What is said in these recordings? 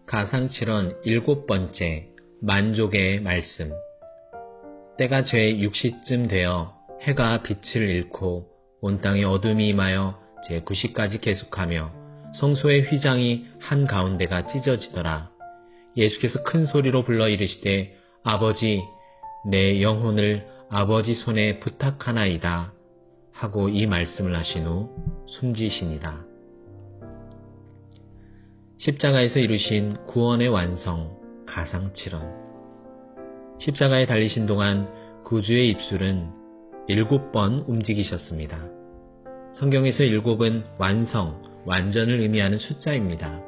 가상칠언 7번째 만족의 말씀. 때가 제6시쯤 되어 해가 빛을 잃고 온 땅에 어둠이 임하여 제9시까지 계속하며 성소의 휘장이 한가운데가 찢어지더라. 예수께서 큰 소리로 불러 이르시되 아버지, 내 영혼을 아버지 손에 부탁하나이다 하고 이 말씀을 하신 후 숨지시니라. 십자가에서 이루신 구원의 완성, 가상칠언. 십자가에 달리신 동안 구주의 입술은 7번 움직이셨습니다. 성경에서 7은 완성, 완전을 의미하는 숫자입니다.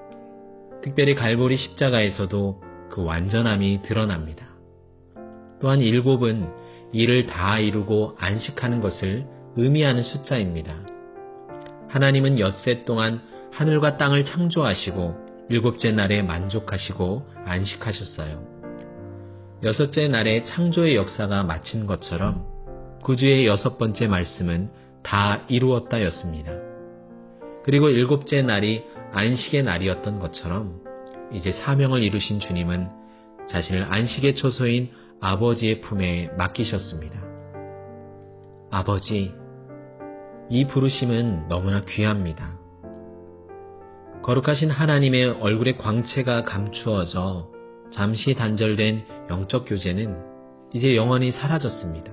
특별히 갈보리 십자가에서도 그 완전함이 드러납니다. 또한 7은 일을 다 이루고 안식하는 것을 의미하는 숫자입니다. 하나님은 엿새 동안 하늘과 땅을 창조하시고 7째 날에 만족하시고 안식하셨어요. 6째 날에 창조의 역사가 마친 것처럼 구주의 6번째 말씀은 다 이루었다였습니다. 그리고 7째 날이 안식의 날이었던 것처럼 이제 사명을 이루신 주님은 자신을 안식의 처소인 아버지의 품에 맡기셨습니다. 아버지, 이 부르심은 너무나 귀합니다. 거룩하신 하나님의 얼굴의 광채가 감추어져 잠시 단절된 영적 교제는 이제 영원히 사라졌습니다.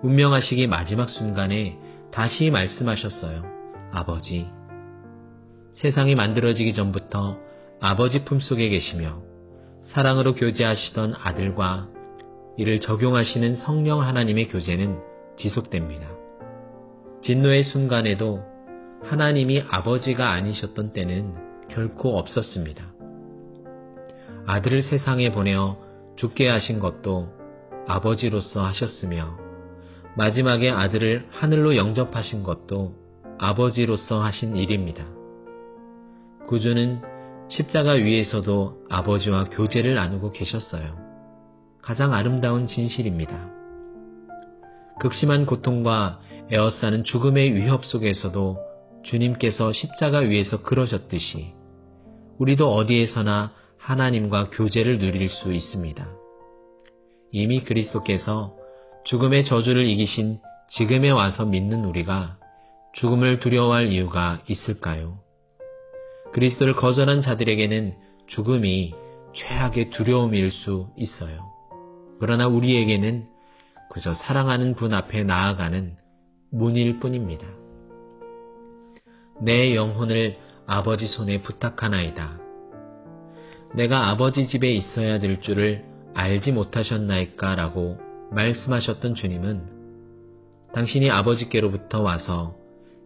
운명하시기 마지막 순간에 다시 말씀하셨어요. 아버지. 세상이 만들어지기 전부터 아버지 품속에 계시며 사랑으로 교제하시던 아들과 이를 적용하시는 성령 하나님의 교제는 지속됩니다. 진노의 순간에도 하나님이 아버지가 아니셨던 때는 결코 없었습니다. 아들을 세상에 보내어 죽게 하신 것도 아버지로서 하셨으며 마지막에 아들을 하늘로 영접하신 것도 아버지로서 하신 일입니다. 구주는 십자가 위에서도 아버지와 교제를 나누고 계셨어요. 가장 아름다운 진실입니다. 극심한 고통과 에워싸는 죽음의 위협 속에서도 주님께서 십자가 위에서 그러셨듯이 우리도 어디에서나 하나님과 교제를 누릴 수 있습니다. 이미 그리스도께서 죽음의 저주를 이기신 지금에 와서 믿는 우리가 죽음을 두려워할 이유가 있을까요? 그리스도를 거절한 자들에게는 죽음이 최악의 두려움일 수 있어요. 그러나 우리에게는 그저 사랑하는 분 앞에 나아가는 문일 뿐입니다. 내 영혼을 아버지 손에 부탁하나이다. 내가 아버지 집에 있어야 될 줄을 알지 못하셨나이까 라고 말씀하셨던 주님은 당신이 아버지께로부터 와서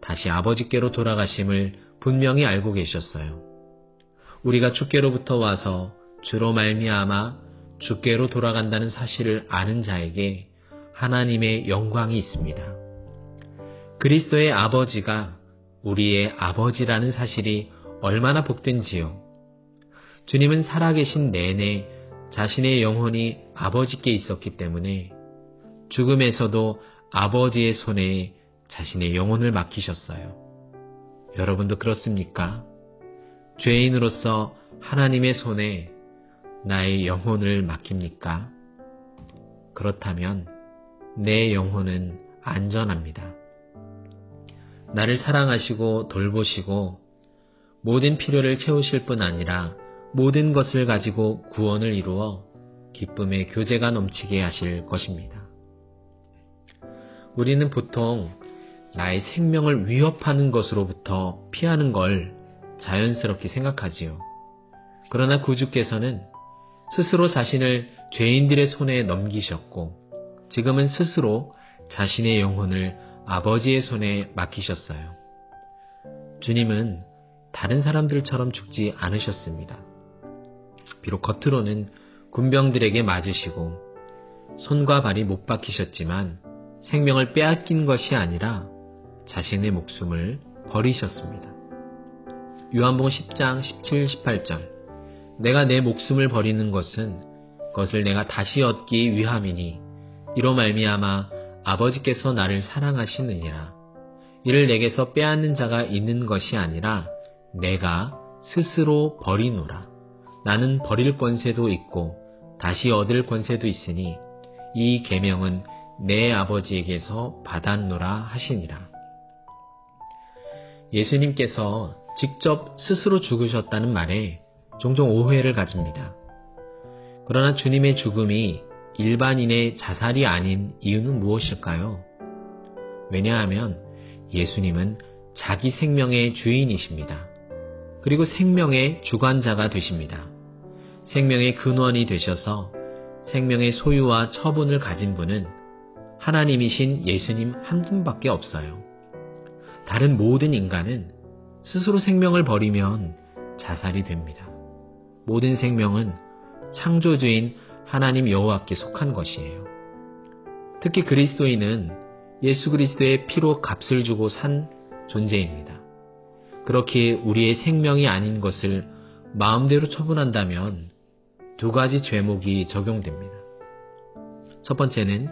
다시 아버지께로 돌아가심을 분명히 알고 계셨어요. 우리가 주께로부터 와서 주로 말미암아 주께로 돌아간다는 사실을 아는 자에게 하나님의 영광이 있습니다. 그리스도의 아버지가 우리의 아버지라는 사실이 얼마나 복된지요. 주님은 살아계신 내내 자신의 영혼이 아버지께 있었기 때문에 죽음에서도 아버지의 손에 자신의 영혼을 맡기셨어요. 여러분도 그렇습니까? 죄인으로서 하나님의 손에 나의 영혼을 맡깁니까? 그렇다면 내 영혼은 안전합니다. 나를 사랑하시고 돌보시고 모든 필요를 채우실 뿐 아니라 모든 것을 가지고 구원을 이루어 기쁨의 교제가 넘치게 하실 것입니다. 우리는 보통 나의 생명을 위협하는 것으로부터 피하는 걸 자연스럽게 생각하지요. 그러나 구주께서는 스스로 자신을 죄인들의 손에 넘기셨고 지금은 스스로 자신의 영혼을 아버지의 손에 맡기셨어요. 주님은 다른 사람들처럼 죽지 않으셨습니다. 비록 겉으로는 군병들에게 맞으시고 손과 발이 못 박히셨지만 생명을 빼앗긴 것이 아니라 자신의 목숨을 버리셨습니다. 요한복음 10장 17, 18절 내가 내 목숨을 버리는 것은 그것을 내가 다시 얻기 위함이니 이로 말미암아 아버지께서 나를 사랑하시느니라. 이를 내게서 빼앗는 자가 있는 것이 아니라 내가 스스로 버리노라. 나는 버릴 권세도 있고 다시 얻을 권세도 있으니 이 계명은 내 아버지에게서 받았노라 하시니라. 예수님께서 직접 스스로 죽으셨다는 말에 종종 오해를 가집니다. 그러나 주님의 죽음이 일반인의 자살이 아닌 이유는 무엇일까요? 왜냐하면 예수님은 자기 생명의 주인이십니다. 그리고 생명의 주관자가 되십니다. 생명의 근원이 되셔서 생명의 소유와 처분을 가진 분은 하나님이신 예수님 한 분밖에 없어요. 다른 모든 인간은 스스로 생명을 버리면 자살이 됩니다. 모든 생명은 창조주인 하나님 여호와께 속한 것이에요. 특히 그리스도인은 예수 그리스도의 피로 값을 주고 산 존재입니다. 그렇게 우리의 생명이 아닌 것을 마음대로 처분한다면 두 가지 죄목이 적용됩니다. 첫 번째는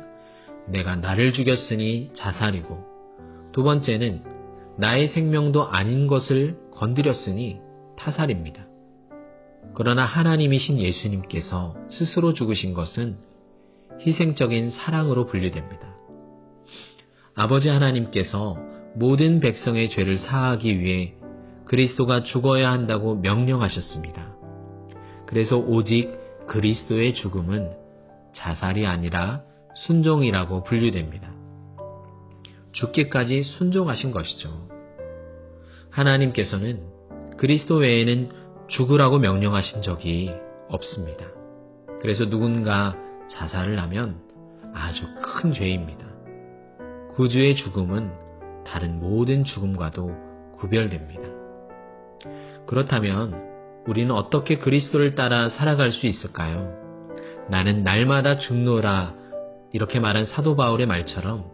내가 나를 죽였으니 자살이고, 두 번째는 나의 생명도 아닌 것을 건드렸으니 타살입니다. 그러나 하나님이신 예수님께서 스스로 죽으신 것은 희생적인 사랑으로 분류됩니다. 아버지 하나님께서 모든 백성의 죄를 사하기 위해 그리스도가 죽어야 한다고 명령하셨습니다. 그래서 오직 그리스도의 죽음은 자살이 아니라 순종이라고 분류됩니다. 죽기까지 순종하신 것이죠. 하나님께서는 그리스도 외에는 죽으라고 명령하신 적이 없습니다. 그래서 누군가 자살을 하면 아주 큰 죄입니다. 구주의 죽음은 다른 모든 죽음과도 구별됩니다. 그렇다면 우리는 어떻게 그리스도를 따라 살아갈 수 있을까요? 나는 날마다 죽노라 이렇게 말한 사도 바울의 말처럼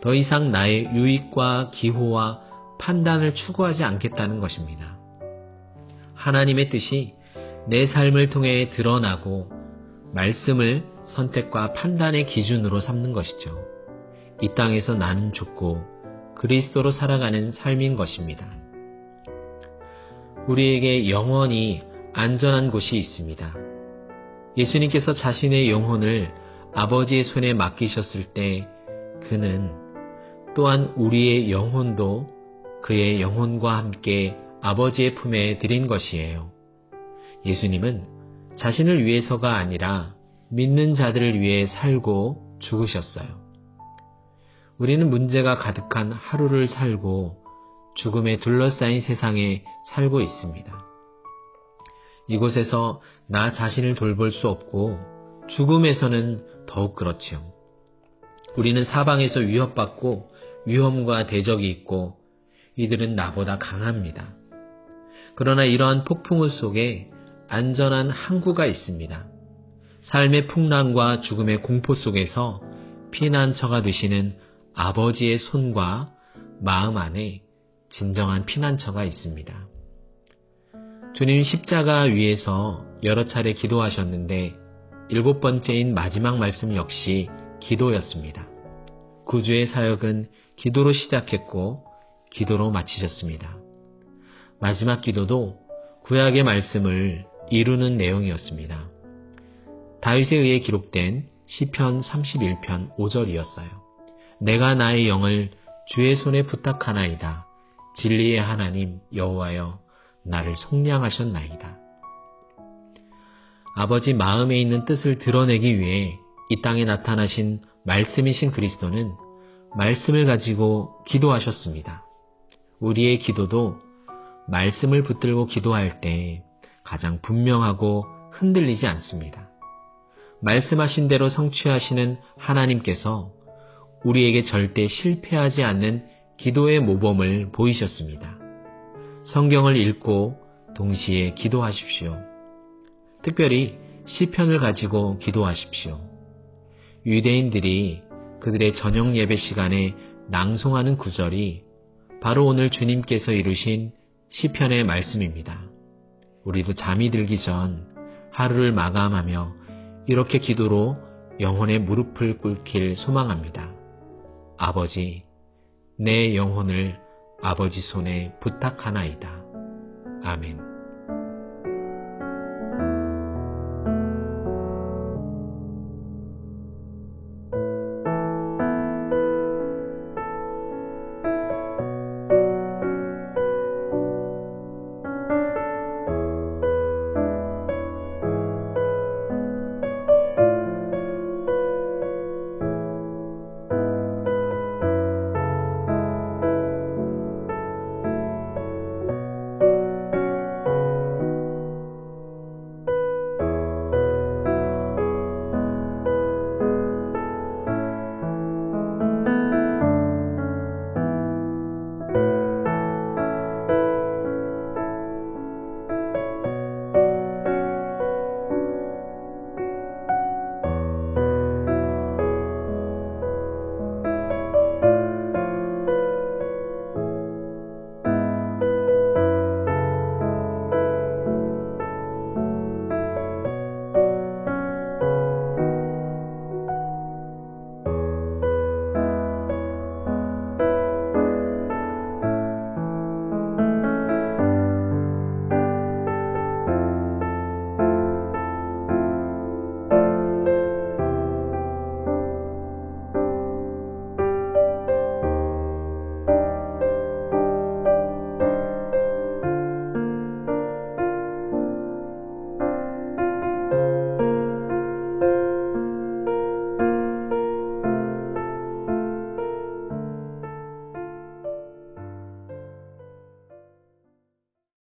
더 이상 나의 유익과 기호와 판단을 추구하지 않겠다는 것입니다. 하나님의 뜻이 내 삶을 통해 드러나고 말씀을 선택과 판단의 기준으로 삼는 것이죠. 이 땅에서 나는 죽고 그리스도로 살아가는 삶인 것입니다. 우리에게 영원히 안전한 곳이 있습니다. 예수님께서 자신의 영혼을 아버지의 손에 맡기셨을 때 그는 또한 우리의 영혼도 그의 영혼과 함께 아버지의 품에 드린 것이에요. 예수님은 자신을 위해서가 아니라 믿는 자들을 위해 살고 죽으셨어요. 우리는 문제가 가득한 하루를 살고 죽음에 둘러싸인 세상에 살고 있습니다. 이곳에서 나 자신을 돌볼 수 없고 죽음에서는 더욱 그렇지요. 우리는 사방에서 위협받고 위험과 대적이 있고 이들은 나보다 강합니다. 그러나 이러한 폭풍우 속에 안전한 항구가 있습니다. 삶의 풍랑과 죽음의 공포 속에서 피난처가 되시는 아버지의 손과 마음 안에 진정한 피난처가 있습니다. 주님 십자가 위에서 여러 차례 기도하셨는데 7번째인 마지막 말씀 역시 기도였습니다. 구주의 사역은 기도로 시작했고 기도로 마치셨습니다. 마지막 기도도 구약의 말씀을 이루는 내용이었습니다. 다윗에 의해 기록된 시편 31편 5절이었어요. 내가 나의 영을 주의 손에 부탁하나이다. 진리의 하나님 여호와여 나를 속량하셨나이다. 아버지 마음에 있는 뜻을 드러내기 위해 이 땅에 나타나신 말씀이신 그리스도는 말씀을 가지고 기도하셨습니다. 우리의 기도도 말씀을 붙들고 기도할 때 가장 분명하고 흔들리지 않습니다. 말씀하신 대로 성취하시는 하나님께서 우리에게 절대 실패하지 않는 기도의 모범을 보이셨습니다. 성경을 읽고 동시에 기도하십시오. 특별히 시편을 가지고 기도하십시오. 유대인들이 그들의 저녁 예배 시간에 낭송하는 구절이 바로 오늘 주님께서 이루신 시편의 말씀입니다. 우리도 잠이 들기 전 하루를 마감하며 이렇게 기도로 영혼의 무릎을 꿇길 소망합니다. 아버지, 내 영혼을 아버지 손에 부탁하나이다. 아멘.